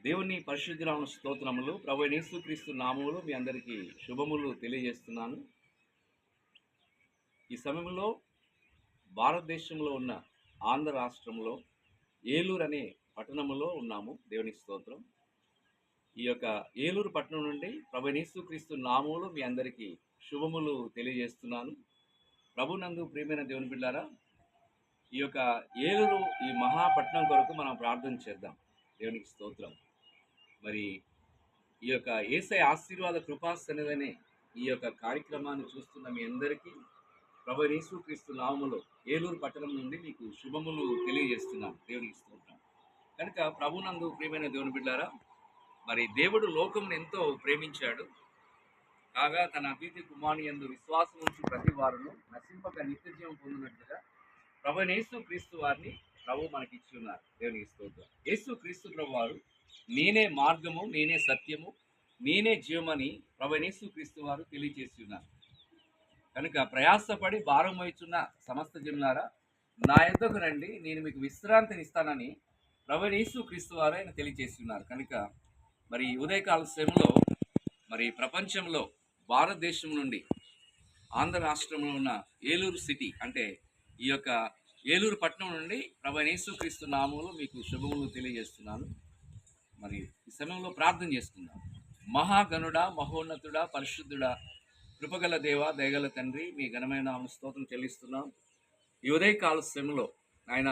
దేవుని పరిశుద్ధ నామ స్తోత్రములు. ప్రభు యేసుక్రీస్తు నామములో మీ అందరికీ శుభములు తెలియజేస్తున్నాను. ఈ సమయంలో భారతదేశంలో ఉన్న ఆంధ్ర రాష్ట్రంలో ఏలూరు అనే పట్టణములో ఉన్నాము. దేవునికి స్తోత్రం. ఈ యొక్క ఏలూరు పట్టణం నుండి ప్రభు యేసుక్రీస్తు నామములో మీ అందరికీ శుభములు తెలియజేస్తున్నాను. ప్రభునందు ప్రియమైన దేవుని బిడ్డలారా, ఈ యొక్క ఏలూరు ఈ మహాపట్నం కొరకు మనం ప్రార్థన చేద్దాం. దేవునికి స్తోత్రం. మరి ఈ యొక్క యేసయ్య ఆశీర్వాద కృపా సన్నిధనే ఈ యొక్క కార్యక్రమాన్ని చూస్తున్న మీ అందరికీ ప్రభు యేసుక్రీస్తు నామములో ఏలూరు పట్టణం నుండి మీకు శుభములు తెలియజేస్తున్నాను. దేవునికి స్తోత్రం. కనుక ప్రభునందు ప్రియమైన దేవుని బిడ్డారా, మరి దేవుడు లోకమును ఎంతో ప్రేమించాడు, కాగా తన అతిథి కుమారుని యందు విశ్వాసం ఉంచు ప్రతి వారును నశింపక నిత్య జీవం పొందినట్లుగా ప్రభు యేసుక్రీస్తు వారిని ప్రభు మనకి ఇచ్చి ఉన్నారు. దేవునికి స్తోత్రం. యేసుక్రీస్తు ప్రభు వారు నేనే మార్గము, నేనే సత్యము, నేనే జీవమని ప్రభు యేసుక్రీస్తు వారు తెలియజేసి ఉన్నారు. కనుక ప్రయాసపడి భారం వహించున్న సమస్త జనులారా, నా యొద్దకు రండి, నేను మీకు విశ్రాంతిని ఇస్తానని ప్రభు యేసుక్రీస్తు వారు ఆయన తెలియజేసి ఉన్నారు. కనుక మరి ఉదయకాల సమయంలో మరి ప్రపంచంలో భారతదేశం నుండి ఆంధ్ర రాష్ట్రంలో ఉన్న ఏలూరు సిటీ అంటే ఈ యొక్క ఏలూరు పట్టణం నుండి ప్రభు యేసుక్రీస్తు నామములో మీకు శుభములు తెలియజేస్తున్నాను. మరి ఈ సమయంలో ప్రార్థన చేసుకుందాం. మహాగణుడా, మహోన్నతుడా, పరిశుద్ధుడా, కృపగల దేవ, దయగల తండ్రి, మీ ఘనమైన స్తోత్రం చెల్లిస్తున్నాం. ఈ ఉదయకాల సమయంలో ఆయన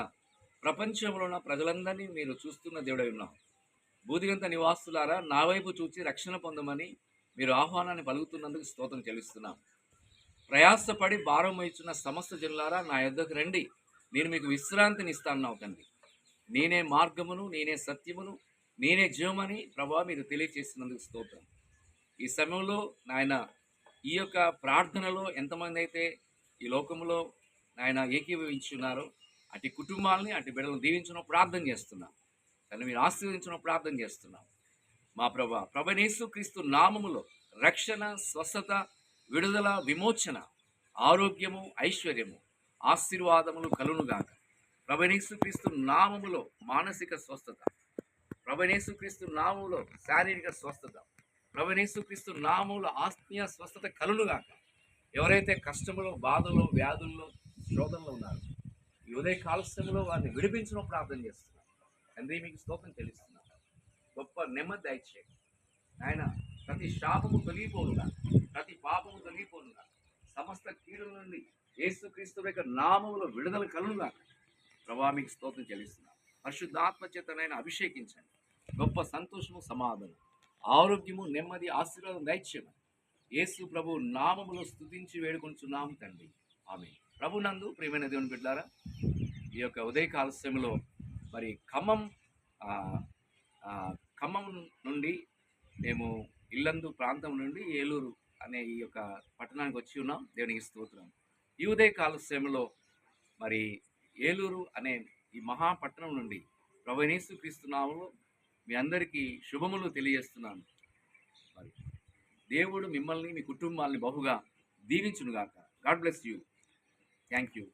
ప్రపంచంలో ఉన్న ప్రజలందరినీ మీరు చూస్తున్న దేవుడై ఉన్నాం. బూదిగంత నివాసులారా, నా వైపు చూచి రక్షణ పొందమని మీరు ఆహ్వానాన్ని పలుకుతున్నందుకు స్తోత్రం చెల్లిస్తున్నాం. ప్రయాసపడి భారం వహించున్న సమస్త జనులారా, నా యొద్దకు రండి, నేను మీకు విశ్రాంతిని ఇస్తాను తండ్రి. నేనే మార్గమును, నేనే సత్యమును, నేనే జీవమని ప్రభా మీరు తెలియజేసినందుకు స్తోత్రం. ఈ సమయంలో నాయన ఈ యొక్క ప్రార్థనలో ఎంతమంది అయితే ఈ లోకంలో నాయన ఏకీభవించున్నారో అటు కుటుంబాలని, అటు బిడ్డలను దీవించడం ప్రార్థన చేస్తున్నాం. కానీ మీరు ఆశీర్వదించడం ప్రార్థన చేస్తున్నాం. మా ప్రభు యేసుక్రీస్తు నామములో రక్షణ, స్వస్థత, విడుదల, విమోచన, ఆరోగ్యము, ఐశ్వర్యము, ఆశీర్వాదములు కలునుగాక. ప్రభు యేసుక్రీస్తు నామములో మానసిక స్వస్థత, ప్రభు యేసుక్రీస్తు నామములో శారీరక స్వస్థత, ప్రభు యేసుక్రీస్తు నామములో ఆత్మీయ స్వస్థత కలునుగాక. ఎవరైతే కష్టములో, బాధలో, వ్యాధుల్లో, శోధనలో ఉన్నారో ఈ ఉదయ కాలస్యంలో వారిని విడిపించడం ప్రార్థన చేస్తున్నారు. తండ్రి మీకు స్తోత్రం చెల్లిస్తున్నారు. గొప్ప నెమ్మది దయచేయండి ఆయన. ప్రతి శాపము తొలగిపోనుగా, ప్రతి పాపము తొలగిపోనుగా, సమస్త కీడుల నుండి యేసుక్రీస్తు యొక్క నామములో విడుదల కలునుగా. ప్రభా మీకు స్తోత్రం చెల్లిస్తున్నారు. పరిశుద్ధాత్మ చేతనైనా అభిషేకించండి. గొప్ప సంతోషము, సమాధానం, ఆరోగ్యము, నెమ్మది, ఆశీర్వాదం దయచేయమని యేసు ప్రభు నామములో స్తుతించి వేడుకొంచున్నాము తండ్రి. ఆమేన్. ప్రభునందు ప్రియమైన దేవుని బిడ్డలారా, ఈ యొక్క ఉదయకాల సమయంలో మరి ఖమ్మం నుండి మేము ఇల్లందు ప్రాంతం నుండి ఏలూరు అనే ఈ యొక్క పట్టణానికి వచ్చి ఉన్నాం. దేవునికి స్తోత్రం. ఈ ఉదయకాల సమయంలో మరి ఏలూరు అనే ఈ మహాపట్టణం నుండి ప్రభు యేసుక్రీస్తు నామములో మీ అందరికీ శుభములు తెలియజేస్తున్నాను. మరి దేవుడు మిమ్మల్ని, మీ కుటుంబాలని బహుగా దీవించునుగాక. God bless you. Thank you.